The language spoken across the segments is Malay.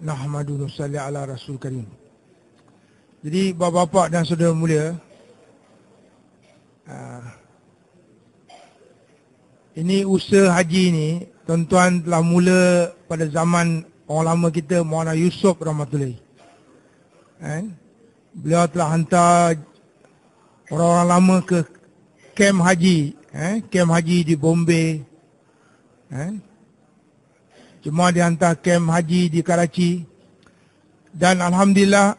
Nahmadu nusalli ala Rasul Karim. Jadi bapa-bapa dan saudara mulia, ini usaha haji ni tuan-tuan telah mula pada zaman orang lama kita, Maulana Yusuf rahmatullahi. Beliau telah hantar orang-orang lama ke kem haji, kem haji di Bombay. Cuma dihantar kem haji di Karachi. Dan alhamdulillah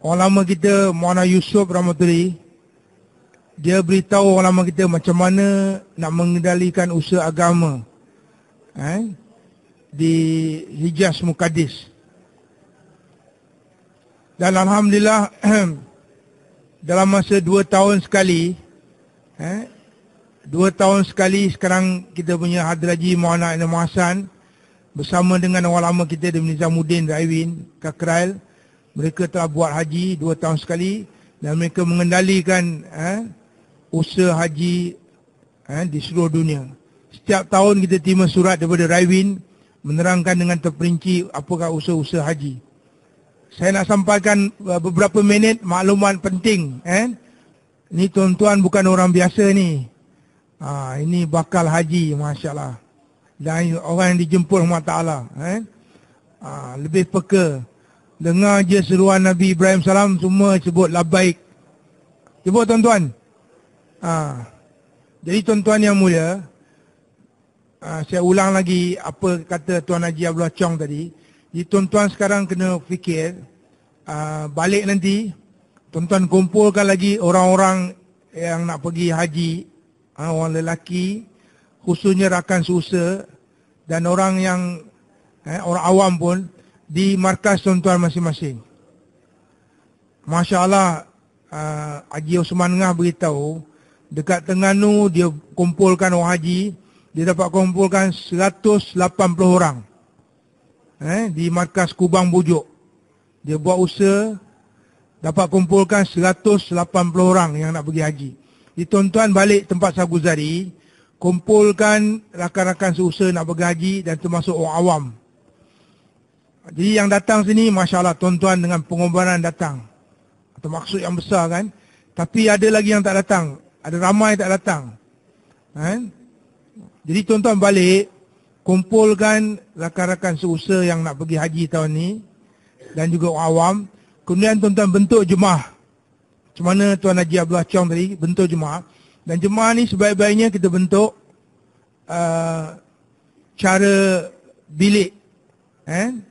orang lama kita Maulana Yusuf rahmatullahi, dia beritahu orang lama kita macam mana nak mengendalikan usaha agama di Hijaz Muqaddis. Dan alhamdulillah dalam masa 2 tahun sekali, 2 tahun sekali sekarang kita punya Hadraji Maulana Ina Hasan bersama dengan orang lama kita di Nizamuddin Raiwin Kakrail, mereka telah buat haji 2 tahun sekali dan mereka mengendalikan usaha haji di seluruh dunia. Setiap tahun kita terima surat daripada Raiwin menerangkan dengan terperinci apakah usaha-usaha haji. Saya nak sampaikan beberapa minit maklumat penting. Ini tuan-tuan bukan orang biasa ni. Ini bakal haji, Masya Allah. Dan orang yang dijemput Allah Ta'ala. Lebih peka. Dengar je seruan Nabi Ibrahim Salam, semua sebut labbaik. Sebut tuan-tuan. Jadi tuan-tuan yang mulia, saya ulang lagi apa kata Tuan Haji Abdullah Chong tadi. Jadi tuan-tuan sekarang kena fikir, balik nanti, tuan-tuan kumpulkan lagi orang-orang yang nak pergi haji, orang lelaki, khususnya rakan seusaha dan orang yang orang awam pun di markas tuan-tuan masing-masing. Masya Allah, Haji Osman Ngah beritahu dekat Terengganu dia kumpulkan orang haji, dia dapat kumpulkan 180 orang di markas Kubang Bujuk. Dia buat usaha dapat kumpulkan 180 orang yang nak pergi haji. Jadi tuan-tuan balik tempat Saguzari, kumpulkan rakan-rakan seusaha nak pergi haji dan termasuk orang awam. Jadi yang datang sini, Masya Allah, tuan-tuan dengan pengorbanan datang. Atau maksud yang besar kan. Tapi ada lagi yang tak datang. Ada ramai tak datang. Jadi tuan-tuan balik, kumpulkan rakan-rakan seusaha yang nak pergi haji tahun ni. Dan juga orang awam. Kemudian tuan-tuan bentuk jemaah. Macam mana Tuan Haji Abdullah Chong tadi, bentuk jemaah. Dan jemaah ni sebaik-baiknya kita bentuk cara bilik.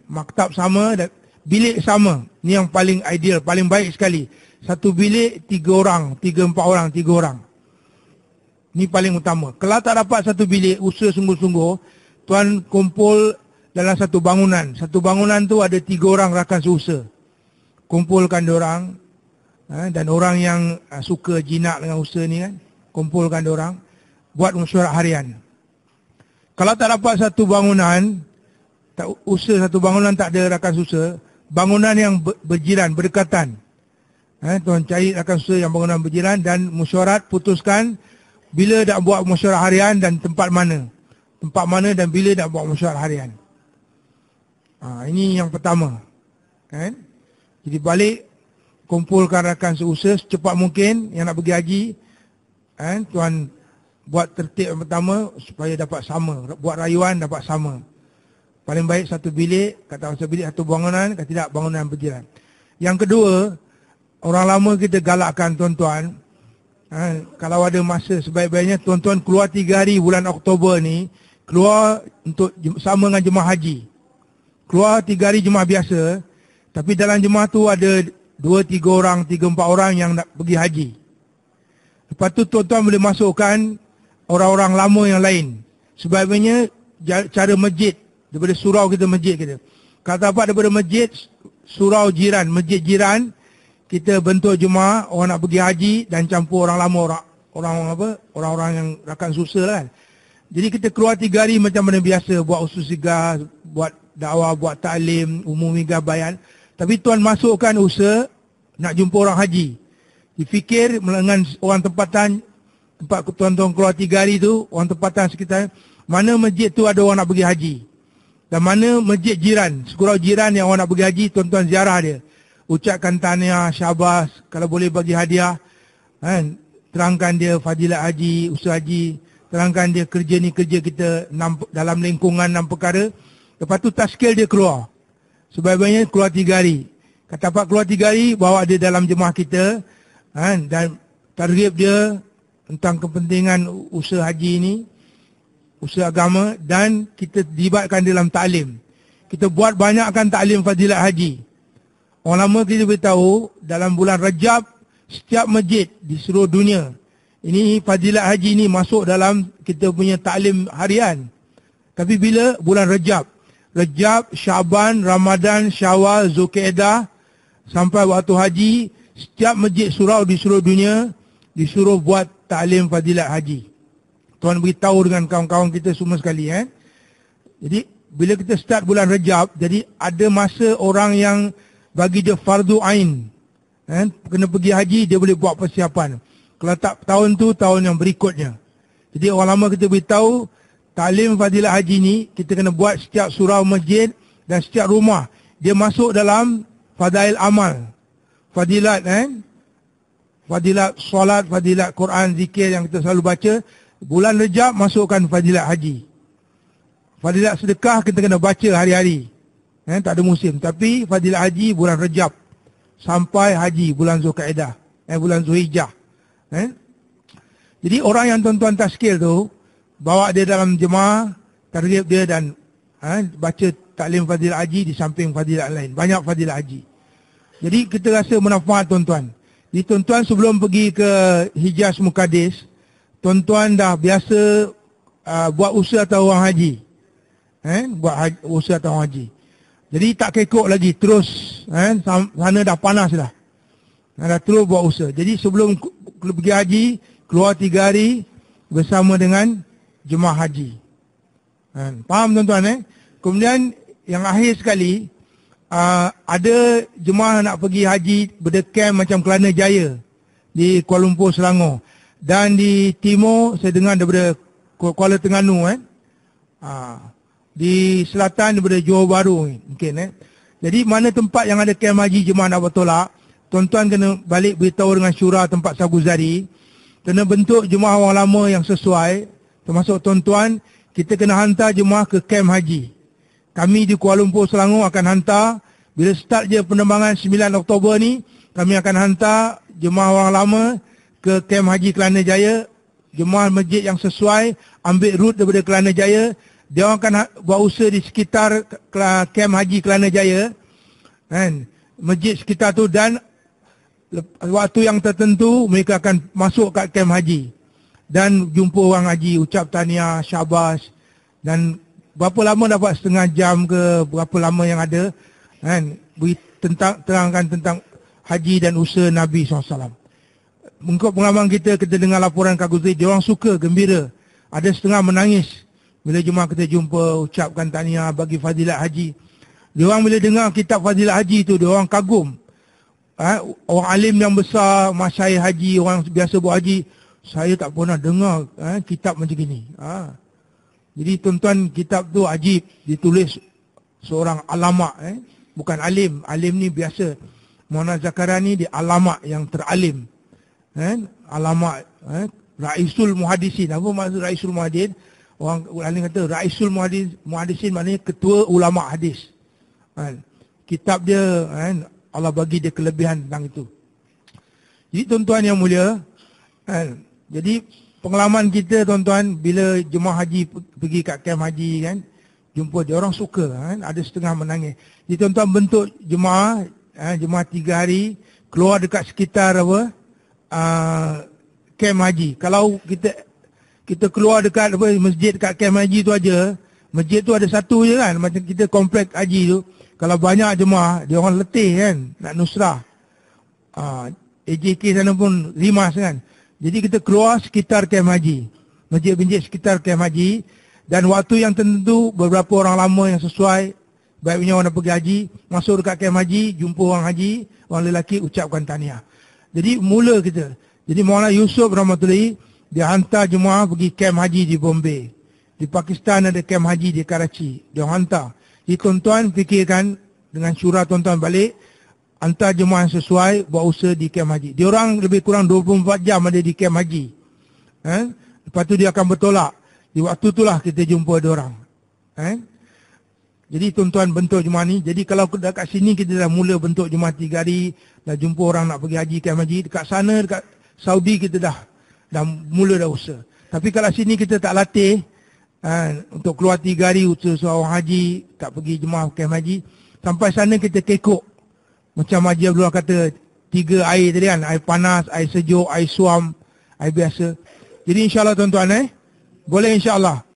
Maktab sama dan bilik sama. Ni yang paling ideal, paling baik sekali. Satu bilik 3 orang, 3-4 orang, 3 orang. Ni paling utama. Kalau tak dapat satu bilik, usaha sungguh-sungguh, tuan kumpul dalam satu bangunan. Satu bangunan tu ada 3 orang rakan seusaha. Kumpulkan diorang. Dan orang yang suka jinak dengan usaha ni kan, kumpulkan diorang, buat mesyuarat harian. Kalau tak dapat satu bangunan, usaha satu bangunan tak ada rakan seusaha, bangunan yang berjiran, berdekatan. Tuan cari rakan seusaha yang bangunan berjiran dan mesyuarat, putuskan bila nak buat mesyuarat harian dan tempat mana. Tempat mana dan bila nak buat mesyuarat harian. Ini yang pertama. Jadi balik, kumpulkan rakan seusaha secepat mungkin yang nak pergi haji. Tuan buat tertib yang pertama supaya dapat sama. Buat rayuan dapat sama. Paling baik satu bilik, kata satu bilik satu bangunan, kata tidak bangunan berjiran. Yang kedua, orang lama kita galakkan tuan-tuan. Kalau ada masa sebaik-baiknya tuan-tuan keluar 3 hari bulan Oktober ni, keluar untuk sama dengan jemaah haji. Keluar 3 hari jemaah biasa, tapi dalam jemaah tu ada 2-3 orang, 3-4 orang yang nak pergi haji. Lepas tu tuan-tuan boleh masukkan orang-orang lama yang lain. Sebaiknya cara masjid, daripada surau kita masjid kita. Kalau dapat daripada masjid, surau jiran, masjid jiran, kita bentuk jemaah, orang nak pergi haji dan campur orang lama, orang-orang yang rakan susah lah kan. Jadi kita keluar 3 hari macam mana biasa, buat usus sigah, buat dakwah, buat ta'lim, umumi bayan. Tapi tuan masukkan usaha nak jumpa orang haji. Difikir dengan orang tempatan, tempat tuan-tuan keluar 3 hari tu, orang tempatan sekitar, mana masjid tu ada orang nak pergi haji. Dan mana masjid jiran, surau jiran yang orang nak pergi haji, tuan-tuan ziarah dia. Ucapkan tahniah, syabas, kalau boleh bagi hadiah. Kan? Terangkan dia fadilat haji, usaha haji. Terangkan dia kerja ni kerja kita dalam lingkungan 6 perkara. Lepas tu taskil dia keluar. Sebaik-baiknya keluar 3 hari. Kata Pak keluar 3 hari, bawa dia dalam jemaah kita. Dan targib dia tentang kepentingan usaha haji ni, usaha agama, dan kita libatkan dalam taklim. Kita buat banyakkan taklim fadilat haji. Orang lama kita beritahu, dalam bulan Rajab, setiap masjid di seluruh dunia, ini fadilat haji ni masuk dalam kita punya taklim harian. Tapi bila bulan Rajab, Syaban, Ramadan, Syawal, Zulkaidah, sampai waktu haji, setiap masjid surau di seluruh dunia disuruh buat taklim fadilat haji. Tuan beritahu dengan kawan-kawan kita semua sekali. Jadi bila kita start bulan Rajab, jadi ada masa orang yang bagi dia fardu ain, kena pergi haji, dia boleh buat persiapan. Kalau tak tahun tu, tahun yang berikutnya. Jadi orang lama kita beritahu, taklim fadilat haji ni kita kena buat setiap surau masjid dan setiap rumah. Dia masuk dalam fadail amal. Fadilat fadilat solat, fadilat Quran, zikir yang kita selalu baca. Bulan Rejab masukkan fadilat haji. Fadilat sedekah kita kena baca hari-hari. Tak ada musim. Tapi fadilat haji bulan Rejab sampai haji bulan Zulkaidah, bulan Zulhijjah. Jadi orang yang tuan-tuan taskil tu, bawa dia dalam jemaah, targib dia dan baca taklim fadilat haji di samping fadilat lain. Banyak fadilat haji. Jadi kita rasa manfaat tuan-tuan. Jadi tuan-tuan sebelum pergi ke Hijaz Muqaddis, tuan-tuan dah biasa buat usaha atau orang haji. Buat usaha atau orang haji. Jadi tak kekok lagi, terus sana dah panas dah. Dah terus buat usaha. Jadi sebelum pergi haji, keluar 3 hari bersama dengan jemaah haji. Faham tuan-tuan? Kemudian yang akhir sekali, ada jemaah nak pergi haji berdekam macam Kelana Jaya di Kuala Lumpur, Selangor. Dan di timur, saya dengar daripada Kuala Terengganu. Di selatan daripada Johor Bahru mungkin. Jadi mana tempat yang ada kem haji jemaah nak bertolak, tuan-tuan kena balik beritahu dengan syura tempat Saguzari. Kena bentuk jemaah orang lama yang sesuai. Termasuk tuan-tuan, kita kena hantar jemaah ke kem haji. Kami di Kuala Lumpur, Selangor akan hantar. Bila start je penerbangan 9 Oktober ni, kami akan hantar jemaah orang lama ke kem haji Kelana Jaya. Jemaah masjid yang sesuai, ambil route daripada Kelana Jaya. Dia orang akan buat usaha di sekitar kem haji Kelana Jaya. Masjid sekitar tu, dan waktu yang tertentu mereka akan masuk kat kem haji. Dan jumpa orang haji, ucap tahniah, syabas. Dan berapa lama dapat setengah jam ke berapa lama yang ada. Terangkan tentang haji dan usaha Nabi SAW. Mengikut pengalaman kita dengar laporan Kak Guzri, dia orang suka, gembira. Ada setengah menangis bila jemaah kita jumpa, ucapkan tahniah, bagi fadilat haji. Dia orang bila dengar kitab fadilat haji tu, dia orang kagum. Orang alim yang besar, masyayikh haji, orang biasa buat haji, saya tak pernah dengar kitab macam gini. Jadi tuan-tuan, kitab tu ajib, ditulis seorang alamak. Bukan alim, alim ni biasa. Maulana Zakarani dia alamak yang teralim. Alamak, Raisul Muhadisin. Apa maksud Raisul Muhadisin? Orang alim kata Raisul Muhadisin maknanya ketua ulama hadis. Kitab dia, Allah bagi dia kelebihan tentang itu. Jadi tuan-tuan yang mulia, jadi pengalaman kita tuan-tuan, bila jemaah haji pergi kat kem haji jumpa dia orang suka, ada setengah menangis. Jadi tuan-tuan bentuk jemaah 3 hari, keluar dekat sekitar kem haji. Kalau kita keluar dekat masjid dekat kem haji tu aja, masjid tu ada satu je macam kita komplek haji tu. Kalau banyak jemaah, dia orang letih nak nusrah. AJK sana pun rimas Jadi kita keluar sekitar kem haji, masjid-masjid sekitar kem haji. Dan waktu yang tertentu, beberapa orang lama yang sesuai, baiknya orang nak pergi haji, masuk dekat kem haji, jumpa orang haji, orang lelaki, ucapkan tahniah. Jadi mula kita. Jadi Maulana Yusuf rahmatullahi, dia hantar jemaah pergi kem haji di Bombay. Di Pakistan ada kem haji di Karachi. Dia hantar. Jadi tuan-tuan fikirkan dengan syura tuan-tuan balik, hantar jemaah yang sesuai buat usaha di kem haji. Diorang lebih kurang 24 jam ada di kem haji. Lepas tu dia akan bertolak. Di waktu itulah kita jumpa diorang. Jadi tuan-tuan bentuk jemaah ni. Jadi kalau dekat sini kita dah mula bentuk jemaah 3 hari, dah jumpa orang nak pergi haji, kem haji. Dekat sana, dekat Saudi kita dah mula dah usaha. Tapi kalau sini kita tak latih, untuk keluar 3 hari usaha seorang haji, tak pergi jemaah kem haji. Sampai sana kita kekok. Macam Haji Abdullah kata, 3 air tadi kan, air panas, air sejuk, air suam, air biasa. Jadi insyaAllah tuan-tuan boleh insyaAllah.